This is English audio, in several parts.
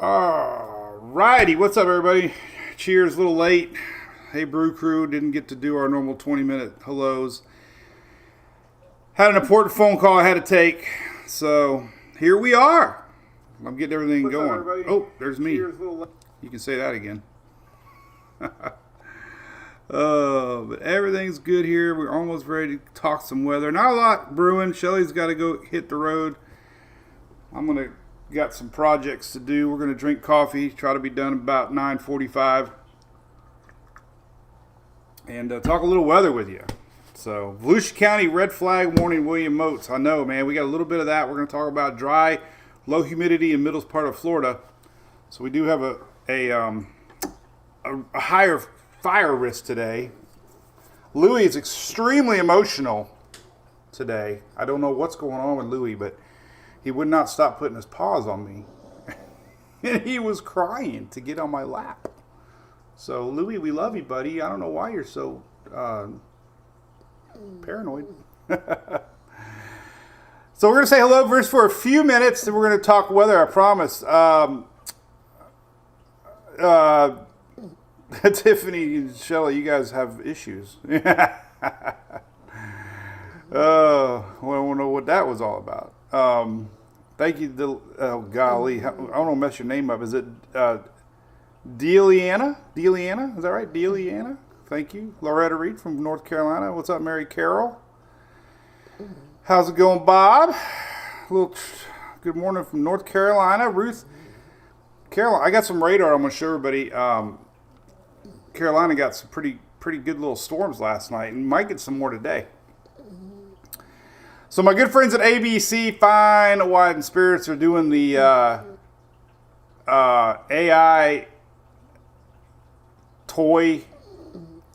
Alrighty, what's up, everybody? Cheers, a little late. Hey, Brew Crew, didn't get to do our normal 20-minute hellos. Had an important phone call I had to take, so here we are. I'm getting everything What's up, going. everybody? Oh, there's me. Cheers, little late. You can say that again. But everything's good here. We're almost ready to talk some weather. Not a lot brewing. Shelly's got to go hit the road. I'm going to got some projects to do. We're going to drink coffee, try to be done about 9:45, and talk a little weather with you. So, Volusia County red flag warning, William Moats. I know, man. We got a little bit of that. We're going to talk about dry, low humidity in middle part of Florida. So we do have a higher fire risk today. Louis is extremely emotional today. I don't know what's going on with Louis, but he would not stop putting his paws on me. And he was crying to get on my lap. So, Louis, we love you, buddy. I don't know why you're so paranoid. So we're going to say hello first for a few minutes, then we're going to talk weather, I promise. Tiffany and Shelly, you guys have issues. Well, I don't know what that was all about. Thank you, golly, I don't want to mess your name up. Is it Dealiana? Dealiana? Is that right? Dealiana? Thank you. Loretta Reed from North Carolina. What's up, Mary Carroll? How's it going, Bob? Good morning from North Carolina. Ruth, Carolina. I got some radar I'm going to show everybody. Carolina got some pretty good little storms last night, and might get some more today. So my good friends at ABC Fine Wine and Spirits are doing the AI toy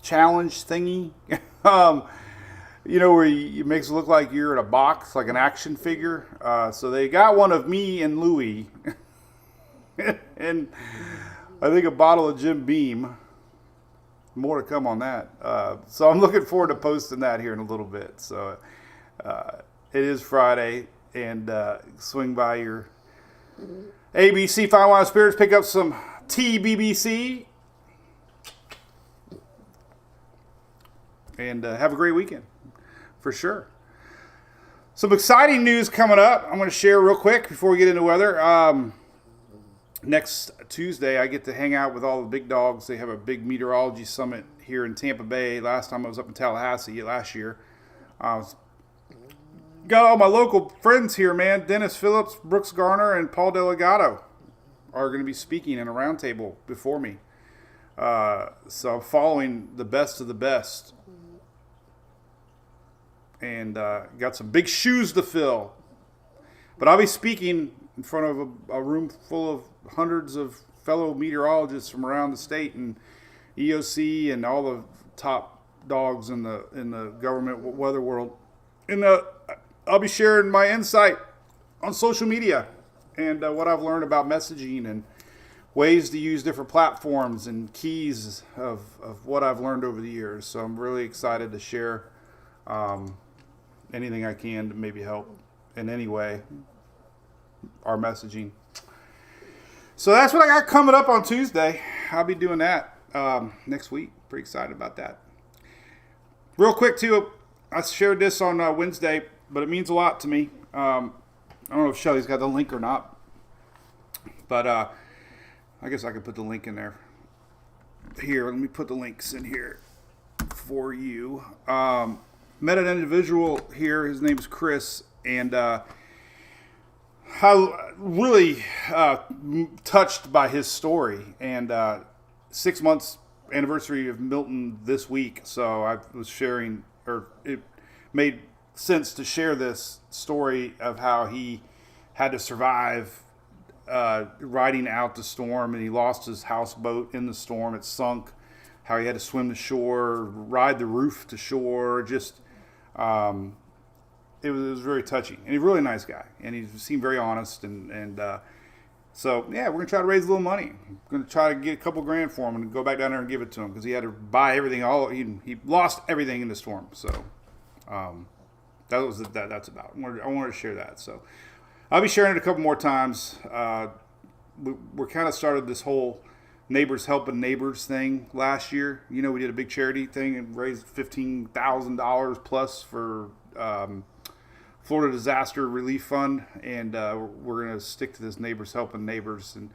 challenge thingy. You know, where it makes it look like you're in a box, like an action figure. So they got one of me and Louie, and I think a bottle of Jim Beam. More to come on that. So I'm looking forward to posting that here in a little bit. So it is Friday, and swing by your ABC Fine Wine Spirits, pick up some TBBC, and have a great weekend, for sure. Some exciting news coming up I'm going to share real quick before we get into weather. Next Tuesday, I get to hang out with all the big dogs. They have a big meteorology summit here in Tampa Bay. Last time I was up in Tallahassee last year. Got all my local friends here, man. Dennis Phillips, Brooks Garner, and Paul Delgado are going to be speaking in a roundtable before me. So I'm following the best of the best. And got some big shoes to fill. But I'll be speaking in front of a room full of hundreds of fellow meteorologists from around the state, and EOC and all the top dogs in the government weather world. And I'll be sharing my insight on social media and what I've learned about messaging and ways to use different platforms and keys of what I've learned over the years. So I'm really excited to share anything I can to maybe help in any way our messaging. So that's what I got coming up on Tuesday. I'll be doing that next week. Pretty excited about that. Real quick too, I shared this on Wednesday, but it means a lot to me. I don't know if Shelly's got the link or not, but I guess I could put the link in there. Here, let me put the links in here for you. Met an individual here. His name's Chris, and how really touched by his story. And 6 months anniversary of Milton this week, so I was sharing, or it made sense to share this story of how he had to survive riding out the storm, and he lost his houseboat in the storm. It sunk. How he had to swim to shore, ride the roof to shore. Just it was very touching, and he's a really nice guy, and he seemed very honest, and so yeah, we're gonna try to raise a little money. We're gonna try to get a couple grand for him and go back down there and give it to him, because he had to buy everything. He lost everything in the storm. So that's about. I wanted to share that. So I'll be sharing it a couple more times. we're kind of started this whole neighbors helping neighbors thing last year. You know, we did a big charity thing and raised $15,000 plus for Florida Disaster Relief Fund, and we're going to stick to this neighbors helping neighbors and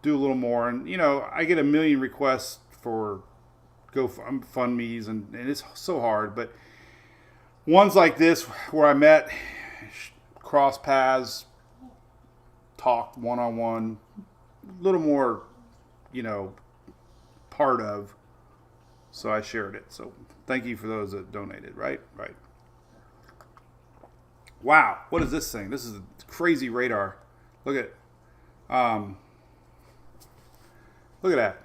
do a little more. And you know, I get a million requests for GoFundMe's, and it's so hard, but ones like this where I met, cross paths, talked one-on-one, a little more, you know, part of, so I shared it. So thank you for those that donated. Right. Wow, what is this thing? This is a crazy radar. Look at that.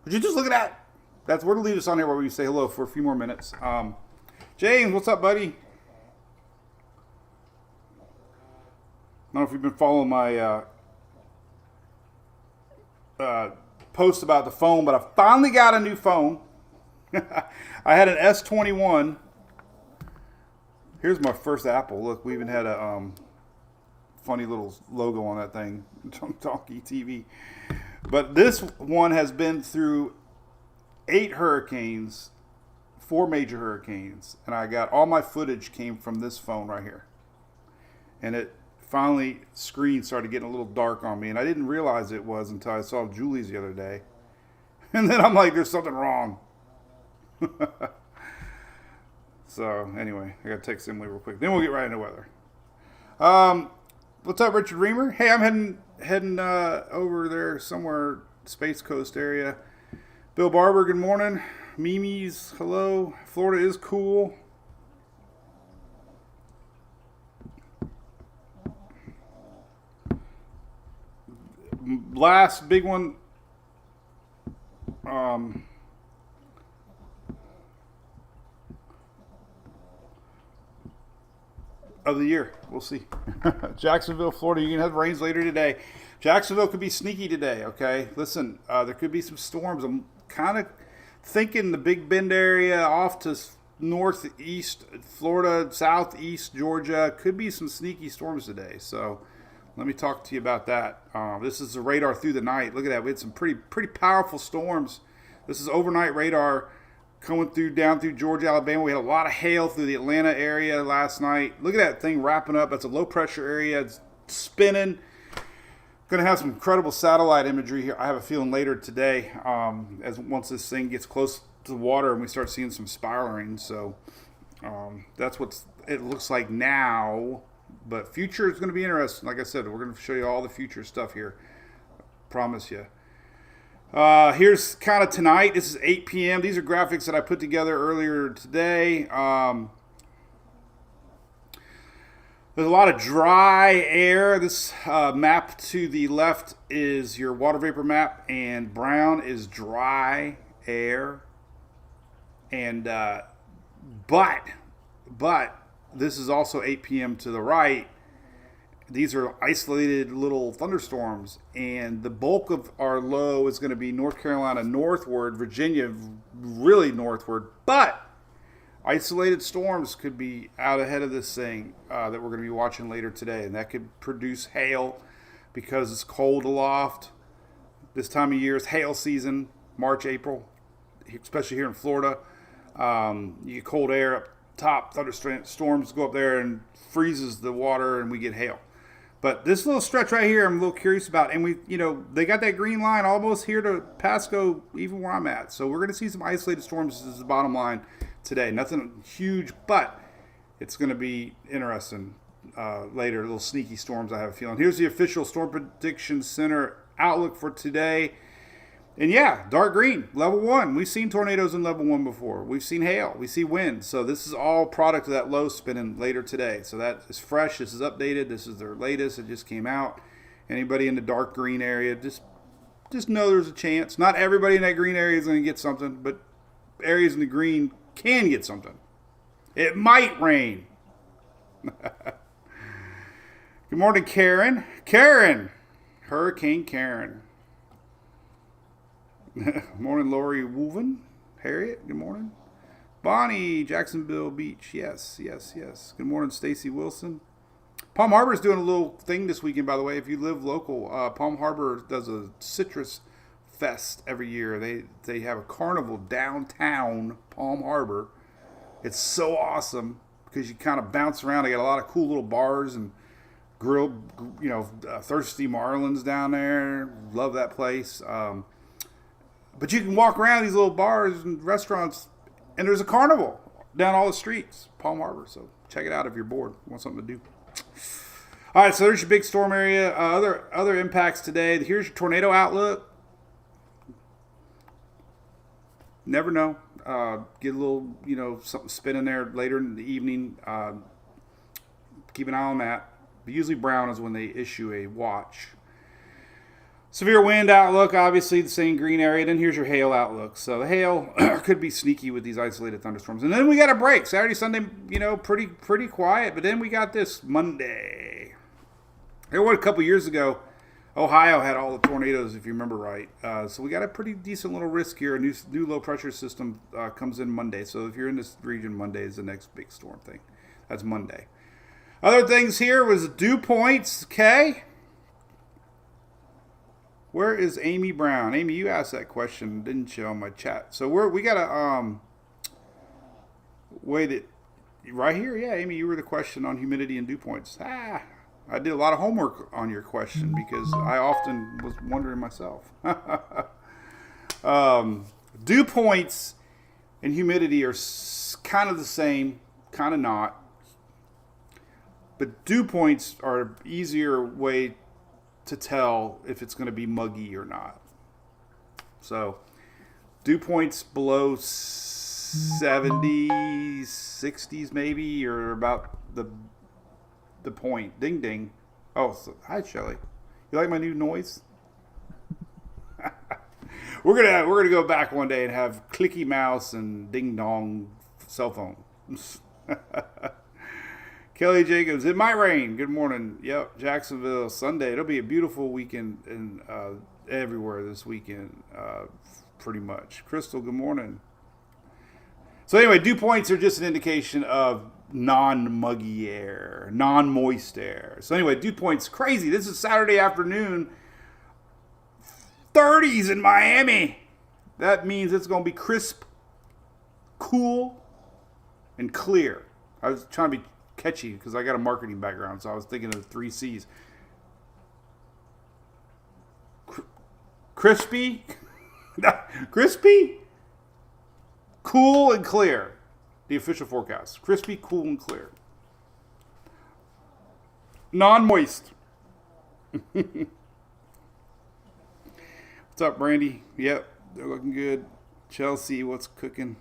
Would you just look at that? We're gonna leave this on here where we say hello for a few more minutes. James, what's up, buddy? I don't know if you've been following my post about the phone, but I finally got a new phone. I had an S21. Here's my first Apple. Look, we even had a funny little logo on that thing, Donkey TV. But this one has been through 8 hurricanes, 4 major hurricanes, and I got all my footage came from this phone right here. And it finally, screen started getting a little dark on me, and I didn't realize it was until I saw Julie's the other day. And then I'm like, there's something wrong. So anyway, I got to text Emily real quick. Then we'll get right into weather. What's up, Richard Reamer? Hey, I'm heading over there somewhere, Space Coast area. Bill Barber, good morning. Mimi's, hello. Florida is cool. Last big one. Of the year. We'll see. Jacksonville, Florida. You can have rains later today. Jacksonville could be sneaky today, okay? Listen, there could be some storms. I'm kind of thinking the Big Bend area off to northeast Florida, southeast Georgia. Could be some sneaky storms today. So let me talk to you about that. This is the radar through the night. Look at that. We had some pretty powerful storms. This is overnight radar coming down through Georgia, Alabama. We had a lot of hail through the Atlanta area last night. Look at that thing wrapping up. That's a low pressure area. It's spinning. Going to have some incredible satellite imagery here. I have a feeling later today, as once this thing gets close to the water and we start seeing some spiraling. So that's what it looks like now. But future is going to be interesting. Like I said, we're going to show you all the future stuff here. Promise you. Here's kind of tonight. This is 8 p.m. These are graphics that I put together earlier today. There's a lot of dry air. This map to the left is your water vapor map, and brown is dry air. And but this is also 8 p.m. to the right. These are isolated little thunderstorms, and the bulk of our low is going to be North Carolina northward, Virginia really northward, but isolated storms could be out ahead of this thing that we're going to be watching later today, and that could produce hail because it's cold aloft. This time of year is hail season, March, April, especially here in Florida. You get cold air up top, thunderstorms go up there and freezes the water, and we get hail. But this little stretch right here, I'm a little curious about. And they got that green line almost here to Pasco, even where I'm at. So we're going to see some isolated storms. This is the bottom line today. Nothing huge, but it's going to be interesting later. Little sneaky storms, I have a feeling. Here's the official Storm Prediction Center outlook for today. And yeah, dark green, level 1. We've seen tornadoes in level 1 before. We've seen hail. We see wind. So this is all product of that low spinning later today. So that is fresh. This is updated. This is their latest. It just came out. Anybody in the dark green area, just know there's a chance. Not everybody in that green area is going to get something, but areas in the green can get something. It might rain. Good morning, Karen. Karen. Hurricane Karen. Morning, Lori Woven. Harriet, good morning. Bonnie, Jacksonville Beach. Yes. Good morning, Stacy Wilson. Palm Harbor is doing a little thing this weekend, by the way. If you live local, Palm Harbor does a citrus fest every year. They have a carnival downtown Palm Harbor. It's so awesome because you kind of bounce around. They got a lot of cool little bars and grilled, thirsty marlins down there. Love that place. But you can walk around these little bars and restaurants, and there's a carnival down all the streets, Palm Harbor. So check it out if you're bored, want something to do. All right, so there's your big storm area. Other impacts today. Here's your tornado outlook. Never know. Get a little, something spinning there later in the evening. Keep an eye on that. But usually brown is when they issue a watch. Severe wind outlook, obviously the same green area. Then here's your hail outlook. So the hail could be sneaky with these isolated thunderstorms. And then we got a break. Saturday, Sunday, pretty quiet. But then we got this Monday. There was a couple years ago, Ohio had all the tornadoes, if you remember right. So we got a pretty decent little risk here. A new low pressure system comes in Monday. So if you're in this region, Monday is the next big storm thing. That's Monday. Other things here was dew points. Okay. Where is Amy Brown? Amy, you asked that question, didn't you, on my chat? So we got to wait it right here. Yeah, Amy, you were the question on humidity and dew points. I did a lot of homework on your question because I often was wondering myself. Dew points and humidity are kind of the same, kind of not. But dew points are an easier way to tell if it's going to be muggy or not. So dew points below 70s, 60s maybe, or about the point. Ding ding. Oh, so, hi Shelly. You like my new noise? We're gonna go back one day and have clicky mouse and ding dong cell phone. Kelly Jacobs, it might rain. Good morning. Yep, Jacksonville, Sunday. It'll be a beautiful weekend in everywhere this weekend, pretty much. Crystal, good morning. So anyway, dew points are just an indication of non-muggy air, non-moist air. So anyway, dew points, crazy. This is Saturday afternoon, 30s in Miami. That means it's going to be crisp, cool, and clear. I was trying to be catchy because I got a marketing background, so I was thinking of the 3 C's. Crispy, cool, and clear. The official forecast. Crispy, cool, and clear. Non-moist. What's up, Brandy? Yep, they're looking good. Chelsea, what's cooking?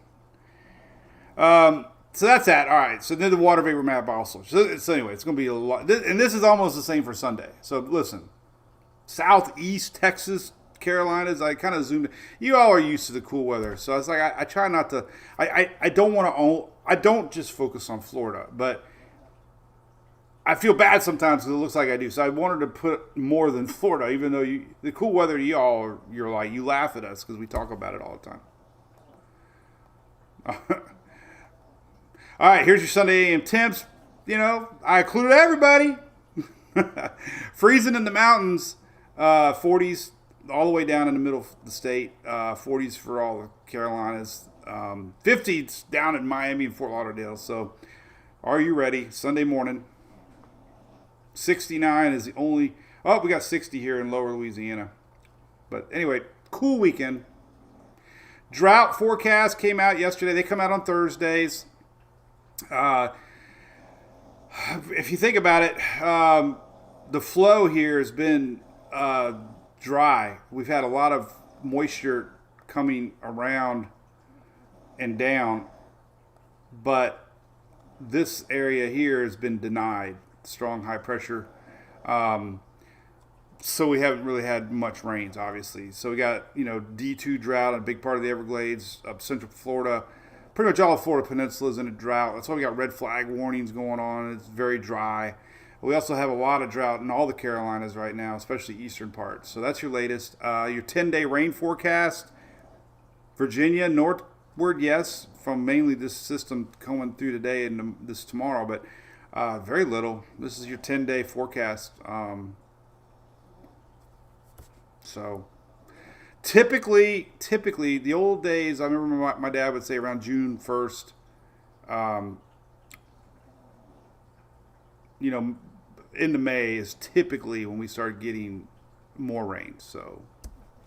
So that's that. All right. So then the water vapor map also. So anyway, it's going to be a lot. And this is almost the same for Sunday. So listen, Southeast Texas, Carolinas, I kind of zoomed in. You all are used to the cool weather. So it's like I try not to. I don't want to own. I don't just focus on Florida, but I feel bad sometimes because it looks like I do. So I wanted to put more than Florida, even though the cool weather to y'all, you're like, you laugh at us because we talk about it all the time. All right, here's your Sunday AM temps. I included everybody. Freezing in the mountains, 40s all the way down in the middle of the state, 40s for all the Carolinas, 50s down in Miami and Fort Lauderdale. So are you ready? Sunday morning, 69 is the only, we got 60 here in lower Louisiana. But anyway, cool weekend. Drought forecast came out yesterday. They come out on Thursdays. If you think about it, the flow here has been dry. We've had a lot of moisture coming around and down, but this area here has been denied strong high pressure. So we haven't really had much rains, obviously. So we got, D2 drought in a big part of the Everglades, up central Florida. Pretty much all of Florida Peninsula is in a drought. That's why we got red flag warnings going on. It's very dry. We also have a lot of drought in all the Carolinas right now, especially eastern parts. So that's your latest. Your 10-day rain forecast. Virginia, northward, yes, from mainly this system coming through today and this tomorrow. But Very little. This is your 10-day forecast. So typically, the old days, I remember my dad would say around June 1st, um, you know, into May is typically when we start getting more rain. So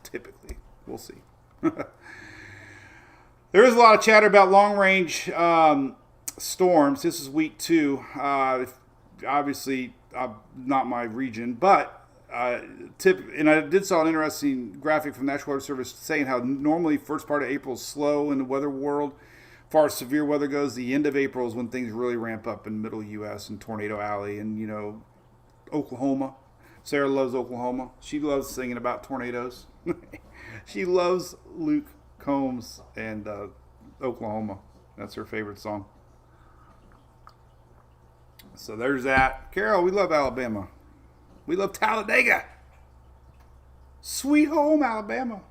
typically, we'll see. There is a lot of chatter about long range storms. This is week 2. Obviously, not my region, but and I did saw an interesting graphic from the National Weather Service saying how normally first part of April is slow in the weather world. As far as severe weather goes, the end of April is when things really ramp up in middle U.S. and Tornado Alley and, Oklahoma. Sarah loves Oklahoma. She loves singing about tornadoes. She loves Luke Combs and Oklahoma. That's her favorite song. So there's that. Carol, we love Alabama. We love Talladega. Sweet home, Alabama.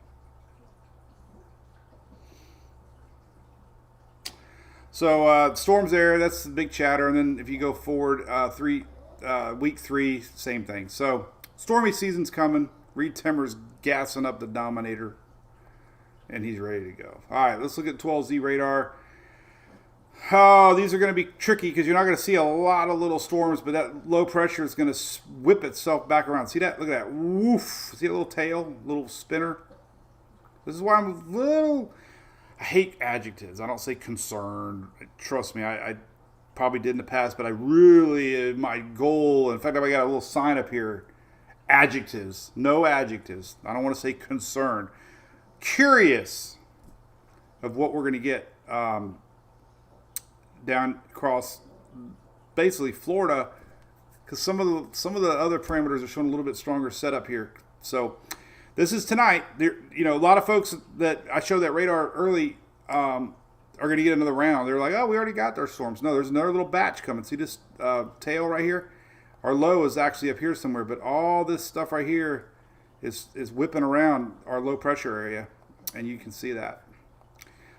So storms there. That's the big chatter. And then if you go forward, week 3, same thing. So stormy season's coming. Reed Timmer's gassing up the Dominator, and he's ready to go. All right, let's look at 12Z radar. Oh, these are going to be tricky because you're not going to see a lot of little storms, but that low pressure is going to whip itself back around. See that? Look at that. Woof. See a little tail, little spinner? This is why I'm a little... I hate adjectives. I don't say concerned. Trust me, I probably did in the past, but I really, my goal, in fact, I got a little sign up here. Adjectives. No adjectives. I don't want to say concerned. Curious of what we're going to get down across basically Florida, because some of the other parameters are showing a little bit stronger setup here. So this is tonight. There, a lot of folks that I showed that radar early are going to get another round. They're like, oh, we already got our storms. No, there's another little batch coming. See this tail right here? Our low is actually up here somewhere, but all this stuff right here is whipping around our low pressure area, and you can see that.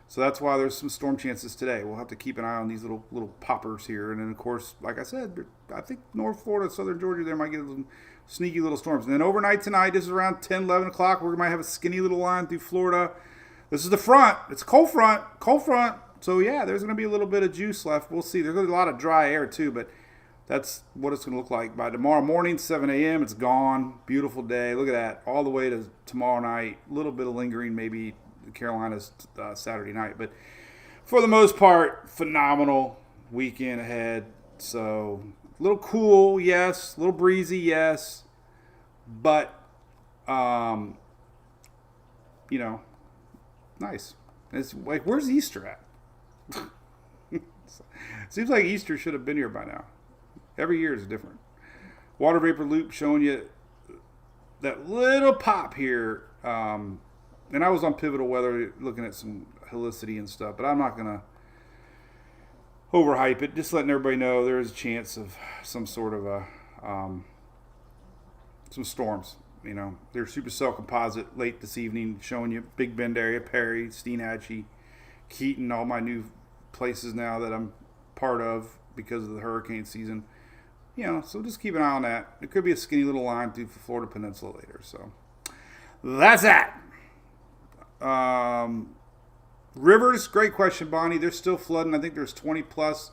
So that's why there's some storm chances today. We'll have to keep an eye on these little poppers here. And then, of course, like I said, I think North Florida, Southern Georgia, there might get some sneaky little storms. And then overnight tonight, this is around 10, 11 o'clock, we might have a skinny little line through Florida. This is the front. It's a cold front. So, yeah, there's going to be a little bit of juice left. We'll see. There's going to be a lot of dry air, too, but that's what it's going to look like. By tomorrow morning, 7 a.m., it's gone. Beautiful day. Look at that. All the way to tomorrow night. A little bit of lingering, maybe the Carolinas Saturday night. But for the most part, phenomenal weekend ahead. So a little cool, yes. A little breezy, yes. But, nice. It's like, where's Easter at? Seems like Easter should have been here by now. Every year is different. Water vapor loop showing you that little pop here. And I was on Pivotal Weather looking at some helicity and stuff, but I'm not going to overhype it. Just letting everybody know there is a chance of some sort of some storms. They're supercell composite late this evening, showing you Big Bend area, Perry, Steenhatchee, Keaton, all my new places now that I'm part of because of the hurricane season. So just keep an eye on that. It could be a skinny little line through the Florida Peninsula later. So that's that. Rivers, great question, Bonnie. They're still flooding. I think there's 20 plus.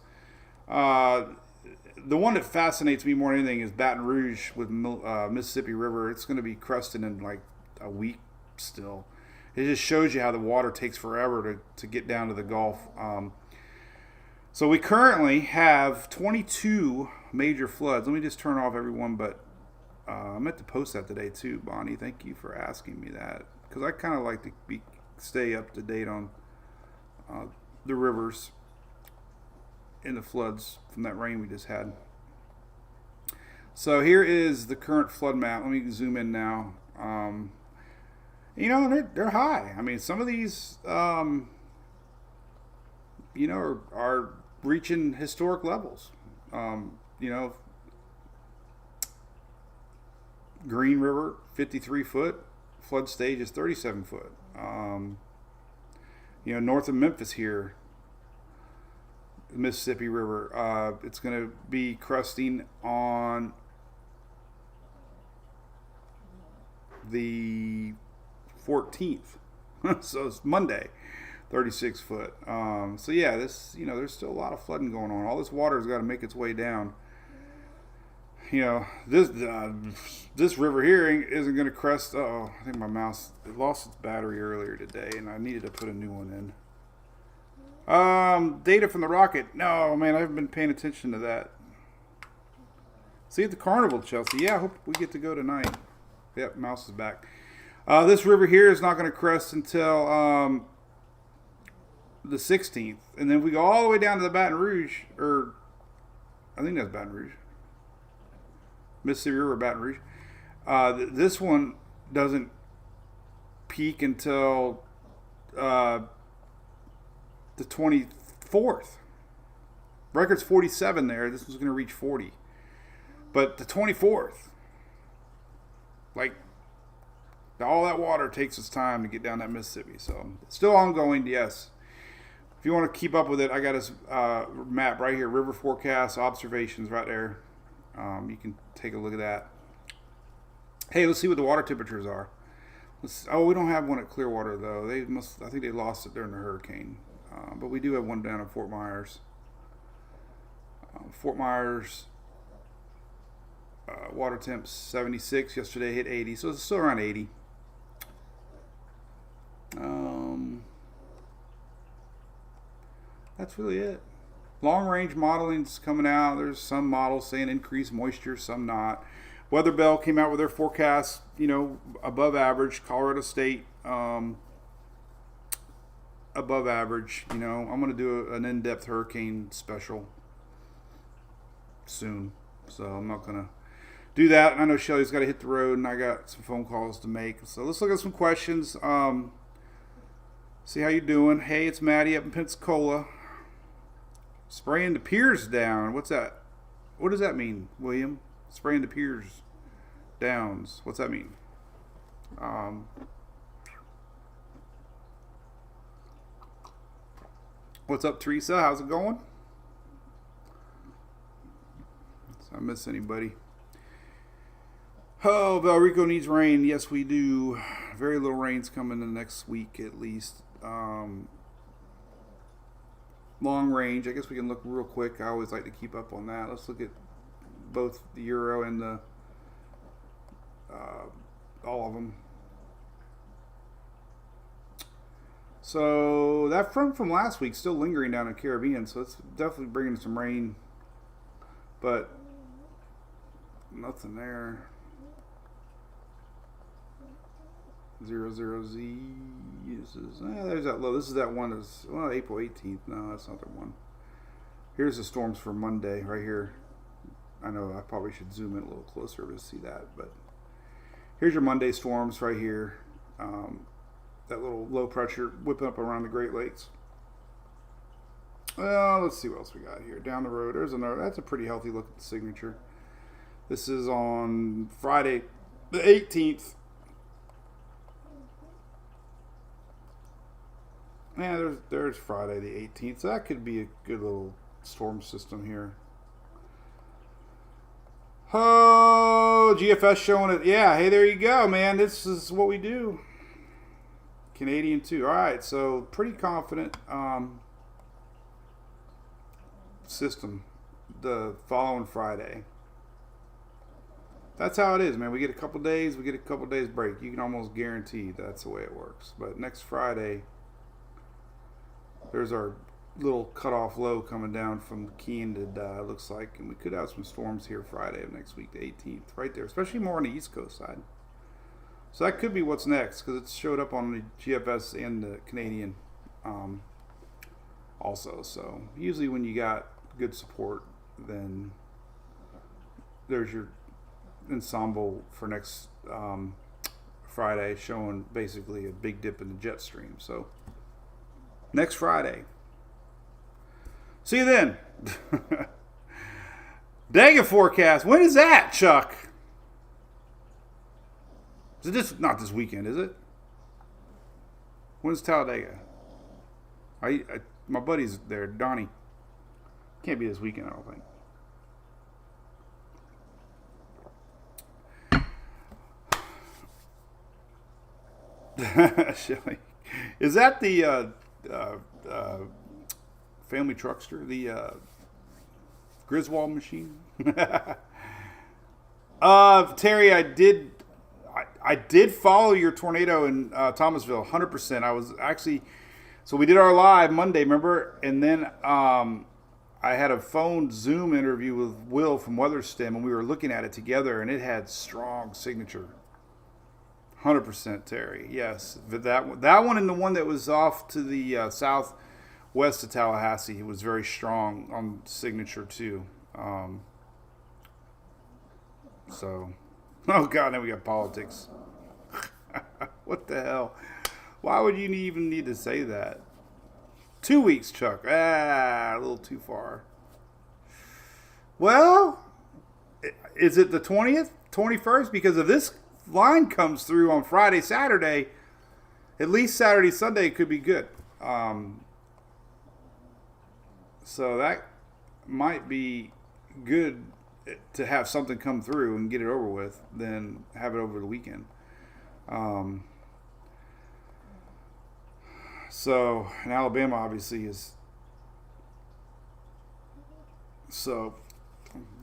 The one that fascinates me more than anything is Baton Rouge with Mississippi River. It's going to be cresting in like a week still. It just shows you how the water takes forever to get down to the Gulf. So we currently have 22 major floods. Let me just turn off everyone, but I meant to post that today too, Bonnie. Thank you for asking me that, because I kind of like to stay up to date on the rivers and the floods from that rain we just had. So here is the current flood map. Let me zoom in now. They're high. I mean, some of these, are reaching historic levels. Green River, 53 foot. Flood stage is 37 foot. North of Memphis here, Mississippi River. It's going to be cresting on the 14th. So it's Monday, 36 foot. So yeah, there's still a lot of flooding going on. All this water has got to make its way down. This river here isn't going to crest. I think my mouse lost its battery earlier today, and I needed to put a new one in. Data from the rocket. No, man, I haven't been paying attention to that. See you at the carnival, Chelsea. Yeah, I hope we get to go tonight. Yep, mouse is back. This river here is not going to crest until the 16th. And then if we go all the way down to the Baton Rouge, or I think that's Baton Rouge. Mississippi River, Baton Rouge. This one doesn't peak until the 24th. Record's 47 there. This one's going to reach 40. But the 24th, like, all that water takes its time to get down that Mississippi. So it's still ongoing, yes. If you want to keep up with it, I got this map right here, river forecast, observations right there. You can take a look at that. Hey, let's see what the water temperatures are. We don't have one at Clearwater, though. I think they lost it during the hurricane. But we do have one down in Fort Myers. Fort Myers, water temps 76. Yesterday hit 80, so it's still around 80. That's really it. Long range modeling's coming out. There's some models saying increased moisture, some not. Weather Bell came out with their forecast, above average. Colorado State, above average. I'm going to do an in-depth hurricane special soon, so I'm not going to do that. And I know Shelly's got to hit the road, and I got some phone calls to make. So let's look at some questions. See how you doing. Hey, it's Maddie up in Pensacola. Spraying the piers down. What's that? What does that mean, William? Spraying the piers downs. What's that mean? What's up, Teresa? How's it going? Did I miss anybody? Oh, Valrico needs rain. Yes, we do. Very little rain's coming the next week at least. Long range, I guess we can look real quick. I always like to keep up on that. Let's look at both the euro and the all of them. So that front from last week still lingering down in the Caribbean, so it's definitely bringing some rain, but nothing there. 00Z. There's that low. This is that one that's April 18th. No, that's not the one. Here's the storms for Monday right here. I know I probably should zoom in a little closer to see that, but here's your Monday storms right here. That little low pressure whipping up around the Great Lakes. Well, let's see what else we got here. Down the road, there's another. That's a pretty healthy look at the signature. This is on Friday, the 18th. Yeah, there's Friday the 18th. So that could be a good little storm system here. Oh, GFS showing it. Yeah, hey, there you go, man. This is what we do. Canadian too. All right, so pretty confident system the following Friday. That's how it is, man. We get a couple days. We get a couple days break. You can almost guarantee that's the way it works. But next Friday, there's our little cutoff low coming down from Keene to it looks like, and we could have some storms here Friday of next week, the 18th, right there, especially more on the East Coast side. So that could be what's next because it showed up on the GFS and the Canadian also. So usually when you got good support, then there's your ensemble for next Friday showing basically a big dip in the jet stream. So next Friday. See you then. Dega forecast. When is that, Chuck? Is it not this weekend, is it? When's Talladega? My buddy's there, Donnie. Can't be this weekend, I don't think. Shelly. Is that the family truckster? The Griswold machine? Terry, I did follow your tornado in Thomasville, 100%. I was actually, so we did our live Monday, remember? And then I had a phone Zoom interview with Will from WeatherStem, and we were looking at it together, and it had strong signature. 100%, Terry. Yes, that one and the one that was off to the southwest of Tallahassee was very strong on signature too. So, oh god, now we got politics. What the hell? Why would you even need to say that? 2 weeks, Chuck. A little too far. Well, is it the 20th, 21st? Because if this line comes through on Friday, Saturday, at least Saturday, Sunday could be good. So that might be good to have something come through and get it over with, than have it over the weekend. So, and Alabama obviously is so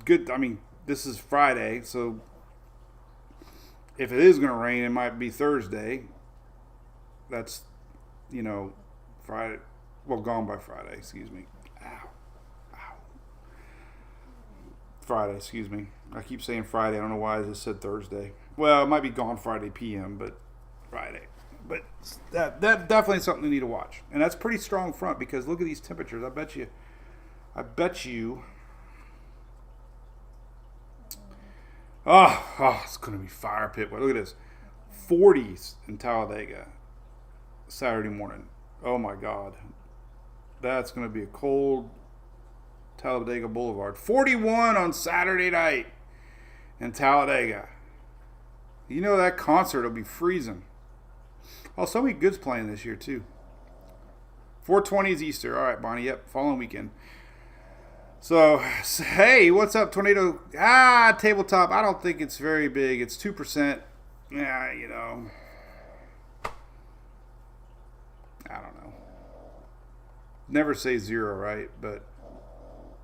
good. I mean, this is Friday, so if it is going to rain, it might be Thursday. That's, Friday. Well, gone by Friday, excuse me. Ow. Friday, excuse me. I keep saying Friday. I don't know why I just said Thursday. Well, it might be gone Friday p.m., but Friday. But that definitely is something you need to watch. And that's pretty strong front, because look at these temperatures. I bet you. Oh, it's going to be fire pit. Look at this. 40s in Talladega Saturday morning. Oh, my God. That's going to be a cold Talladega Boulevard. 41 on Saturday night in Talladega. You know that concert will be freezing. Oh, somebody good's playing this year, too. 420 is Easter. All right, Bonnie. Yep, following weekend. So, hey, what's up, Tornado? Tabletop. I don't think it's very big. It's 2%. Yeah, I don't know. Never say zero, right? But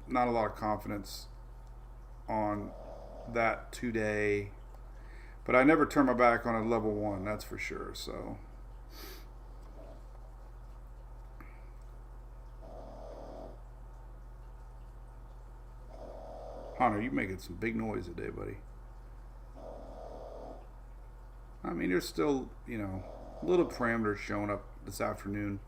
not a lot of confidence on that today. But I never turn my back on a level 1, that's for sure. So, Hunter, you making some big noise today, buddy. I mean, there's still, little parameters showing up this afternoon.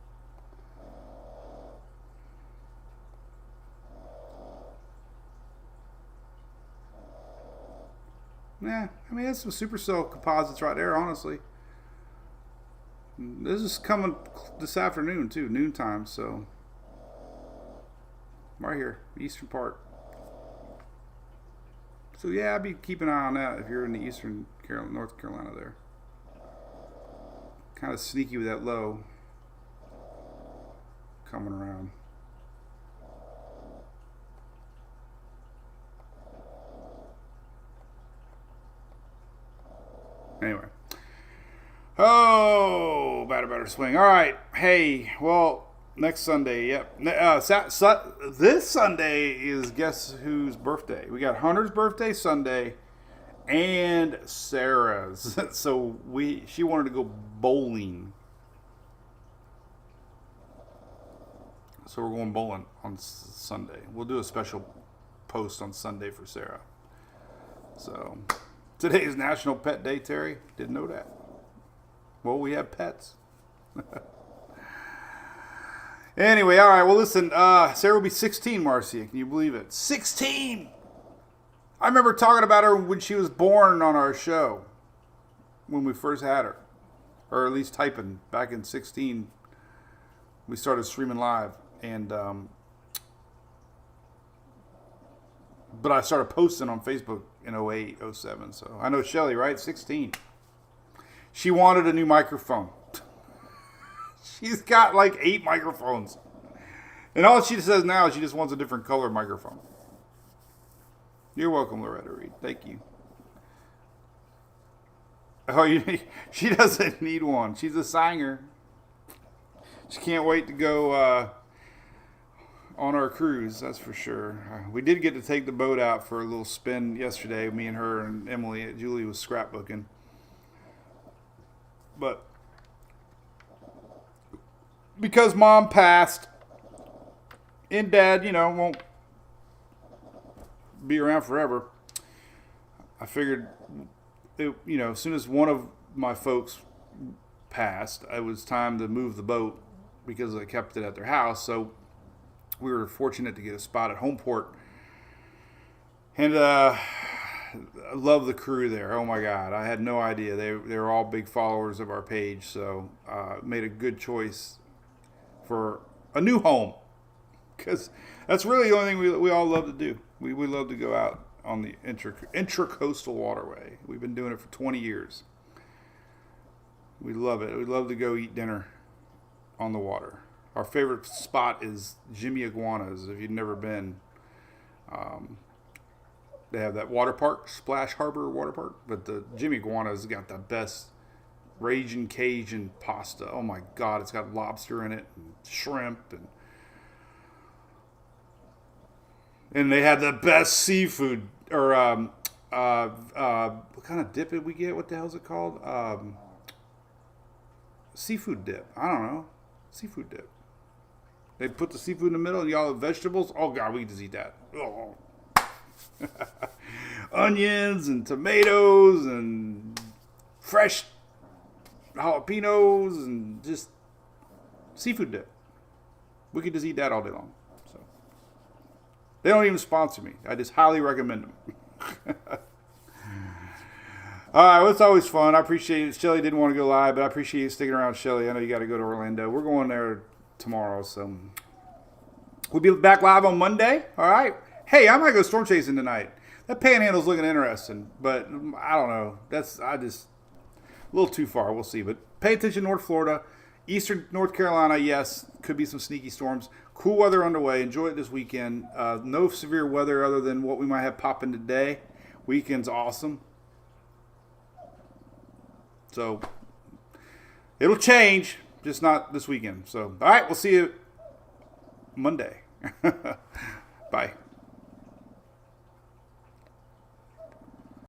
Yeah, I mean, that's some supercell composites right there, honestly. This is coming this afternoon, too, noontime, so. Right here, Eastern Park. So, yeah, I'd be keeping an eye on that if you're in the North Carolina there. Kind of sneaky with that low coming around. Anyway. Oh, better swing. All right. Hey, well, next Sunday, yep. This Sunday is guess whose birthday? We got Hunter's birthday Sunday and Sarah's. So she wanted to go bowling. So we're going bowling on Sunday. We'll do a special post on Sunday for Sarah. So today is National Pet Day, Terry. Didn't know that. Well, we have pets. Anyway, all right. Well, listen. Sarah will be 16, Marcia. Can you believe it? 16! I remember talking about her when she was born on our show. When we first had her. Or at least typing. Back in 16. We started streaming live. And, but I started posting on Facebook in 08, 07. So I know Shelly, right? 16. She wanted a new microphone. She's got like 8 microphones. And all she says now is she just wants a different color microphone. You're welcome, Loretta Reed. Thank you. Oh, she doesn't need one. She's a singer. She can't wait to go on our cruise, that's for sure. We did get to take the boat out for a little spin yesterday. Me and her and Emily. Julie was scrapbooking. But because Mom passed and Dad, won't be around forever, I figured, as soon as one of my folks passed, it was time to move the boat because I kept it at their house. So we were fortunate to get a spot at Homeport. And I love the crew there. Oh my God, I had no idea. They were all big followers of our page. So made a good choice for a new home. Because that's really the only thing we all love to do. We love to go out on the intracoastal waterway. We've been doing it for 20 years. We love it. We love to go eat dinner on the water. Our favorite spot is Jimmy Iguana's. If you've never been, they have that water park, Splash Harbor water park. But the Jimmy Iguana's got the best Raging Cajun pasta. Oh my God, it's got lobster in it and shrimp and they had the best seafood, or what kind of dip did we get? What the hell is it called? Seafood dip. I don't know. Seafood dip. They put the seafood in the middle and y'all have vegetables. Oh God, we can just eat that. Oh. Onions and tomatoes and fresh jalapenos and just seafood dip. We could just eat that all day long. They don't even sponsor me. I just highly recommend them. All right, well, it's always fun. I appreciate it. Shelly didn't want to go live, but I appreciate you sticking around, Shelly. I know you got to go to Orlando. We're going there tomorrow, so we'll be back live on Monday. All right. Hey, I might go storm chasing tonight. That panhandle's looking interesting, but I don't know. A little too far. We'll see. But pay attention, North Florida. Eastern North Carolina, yes, could be some sneaky storms. Cool weather underway. Enjoy it this weekend. No severe weather other than what we might have popping today. Weekend's awesome. So it'll change, just not this weekend. So, all right, we'll see you Monday. Bye.